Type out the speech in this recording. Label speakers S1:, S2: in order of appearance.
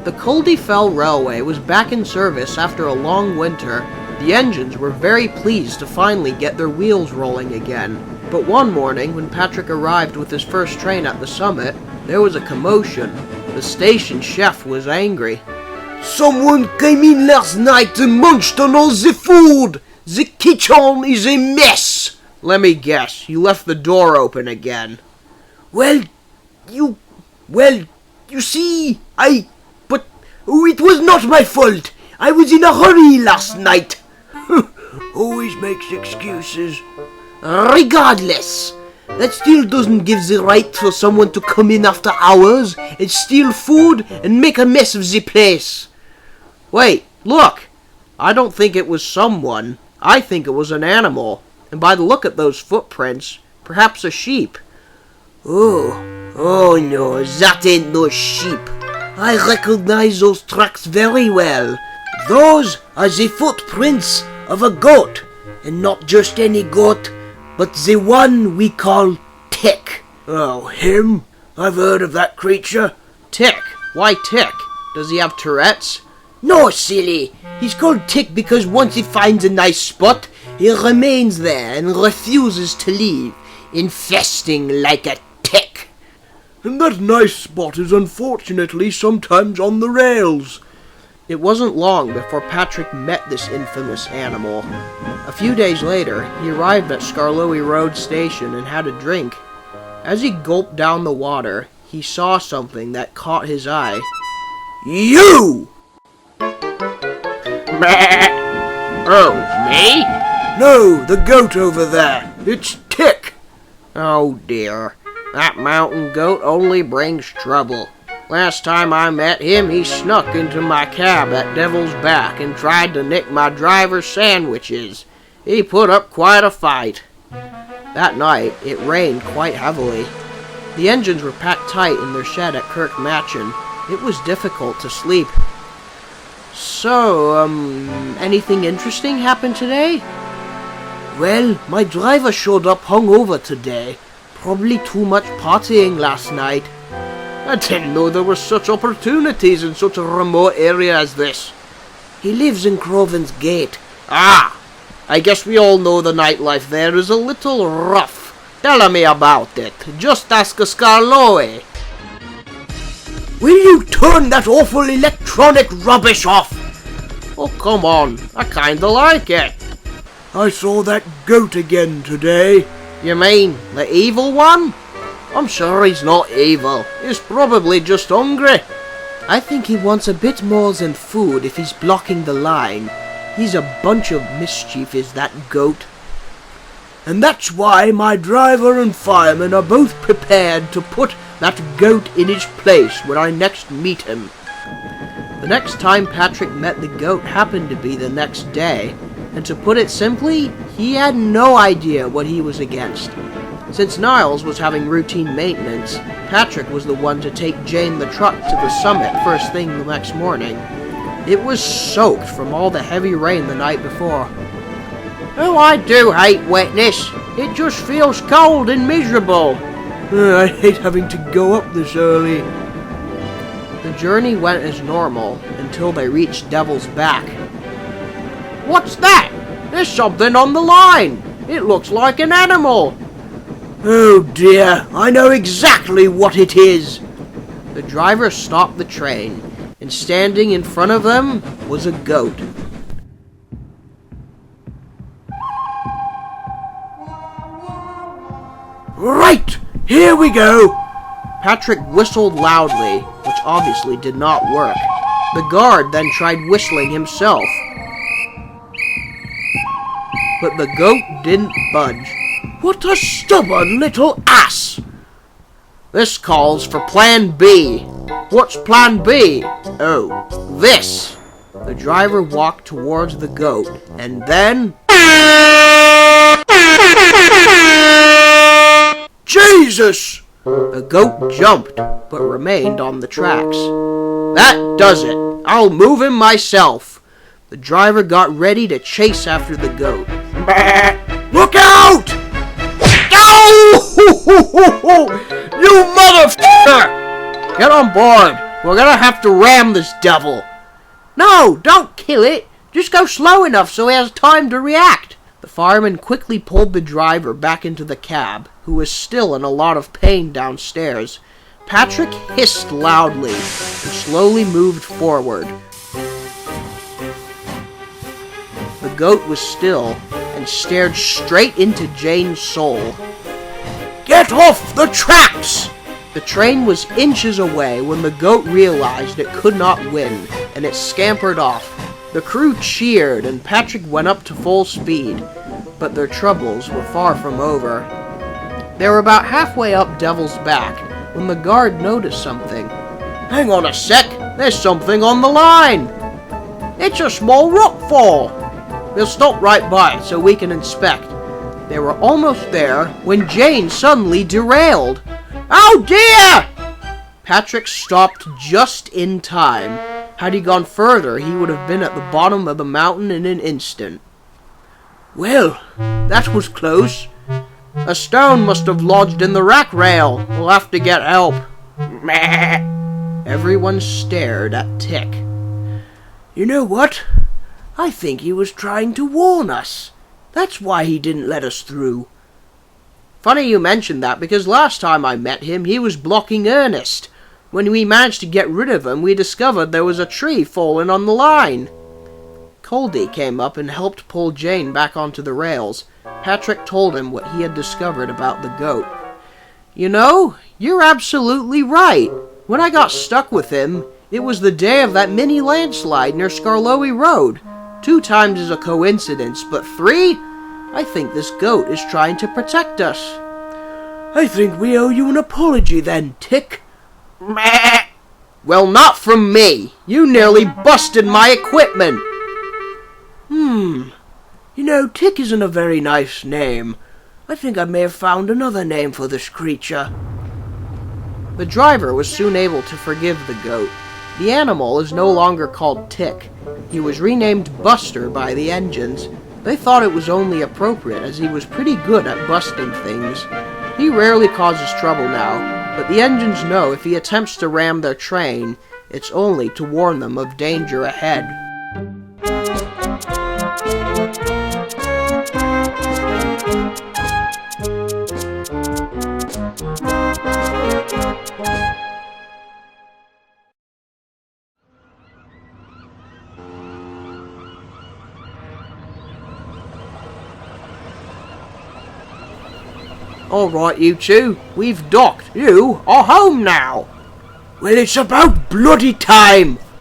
S1: The Culdee Railway was back in service after a long winter. The engines were very pleased to finally get their wheels rolling again. But one morning, when Patrick arrived with his first train at the summit, there was a commotion. The station chef was angry.
S2: "Someone came in last night and munched on all the food! The kitchen is a mess!"
S1: Let me guess, you left the door open again.
S2: Well, you see, but it was not my fault. I was in a hurry last night. Always makes excuses. Regardless, that still doesn't give the right for someone to come in after hours and steal food and make a mess of the place.
S1: Wait, look! I don't think it was someone. I think it was an animal. And by the look at those footprints, perhaps a sheep.
S2: Oh no, that ain't no sheep. I recognize those tracks very well. Those are the footprints of a goat. And not just any goat, but the one we call Tick. Oh, him? I've heard of that creature.
S1: Tick? Why Tick? Does he have Tourette's?
S2: No, silly. He's called Tick because once he finds a nice spot, he remains there and refuses to leave, infesting like a tick. And that nice spot is unfortunately sometimes on the rails.
S1: It wasn't long before Patrick met this infamous animal. A few days later, he arrived at Skarloey Road Station and had a drink. As he gulped down the water, he saw something that caught his eye.
S2: You!
S1: Oh, me?
S2: No, the goat over there. It's Tick.
S1: Oh dear, that mountain goat only brings trouble. Last time I met him, he snuck into my cab at Devil's Back and tried to nick my driver's sandwiches. He put up quite a fight. That night, it rained quite heavily. The engines were packed tight in their shed at Kirk Matchin. It was difficult to sleep. So, anything interesting happened today?
S2: Well, my driver showed up hungover today. Probably too much partying last night.
S1: I didn't know there were such opportunities in such a remote area as this.
S2: He lives in Croven's Gate.
S1: Ah! I guess we all know the nightlife there is a little rough. Tell me about it. Just ask a Skarloey.
S2: Will you turn that awful electronic rubbish off?
S1: Oh, come on. I kinda like it.
S2: I saw that goat again today.
S1: You mean the evil one? I'm sure he's not evil. He's probably just hungry.
S2: I think he wants a bit more than food if he's blocking the line. He's a bunch of mischief, is that goat. And that's why my driver and fireman are both prepared to put that goat in his place when I next meet him.
S1: The next time Patrick met the goat happened to be the next day, and to put it simply, he had no idea what he was against. Since Niles was having routine maintenance, Patrick was the one to take Jane the truck to the summit first thing the next morning. It was soaked from all the heavy rain the night before. Oh, I do hate wetness. It just feels cold and miserable.
S2: I hate having to go up this early.
S1: The journey went as normal until they reached Devil's Back. What's that? There's something on the line. It looks like an animal.
S2: Oh dear, I know exactly what it is.
S1: The driver stopped the train, and standing in front of them was a goat.
S2: Right, here we go.
S1: Patrick whistled loudly, which obviously did not work. The guard then tried whistling himself, but the goat didn't budge.
S2: What a stubborn little ass!
S1: This calls for Plan B. What's Plan B? Oh, this. The driver walked towards the goat, and then...
S2: Jesus!
S1: The goat jumped, but remained on the tracks. That does it. I'll move him myself. The driver got ready to chase after the goat.
S2: Look out! Oh! You motherfucker!
S1: Get on board. We're gonna have to ram this devil. No, don't kill it. Just go slow enough so he has time to react. The fireman quickly pulled the driver back into the cab, who was still in a lot of pain downstairs. Patrick hissed loudly and slowly moved forward. The goat was still and stared straight into Jane's soul.
S2: Get off the tracks!
S1: The train was inches away when the goat realized it could not win, and it scampered off. The crew cheered, and Patrick went up to full speed, but their troubles were far from over. They were about halfway up Devil's Back when the guard noticed something.
S2: Hang on a sec,
S1: There's something on the line! It's a small rockfall! We'll stop right by so we can inspect. They were almost there when Jane suddenly derailed. Oh dear! Patrick stopped just in time. Had he gone further, he would have been at the bottom of the mountain in an instant.
S2: Well, that was close.
S1: A stone must have lodged in the rack rail. We'll have to get help.
S2: Meh.
S1: Everyone stared at Tick.
S2: You know what? I think he was trying to warn us. That's why he didn't let us through.
S1: Funny you mentioned that, because last time I met him, he was blocking Ernest. When we managed to get rid of him, we discovered there was a tree fallen on the line. Coldy came up and helped pull Jane back onto the rails. Patrick told him what he had discovered about the goat. You know, you're absolutely right. When I got stuck with him, it was the day of that mini landslide near Skarloey Road. 2 times is a coincidence, but 3? I think this goat is trying to protect us.
S2: I think we owe you an apology then, Tick.
S1: Meh. Well, not from me. You nearly busted my equipment.
S2: You know, Tick isn't a very nice name. I think I may have found another name for this creature.
S1: The driver was soon able to forgive the goat. The animal is no longer called Tick. He was renamed Buster by the engines. They thought it was only appropriate as he was pretty good at busting things. He rarely causes trouble now, but the engines know if he attempts to ram their train, it's only to warn them of danger ahead. All right, you two. We've docked. You are home now.
S2: Well, it's about bloody time.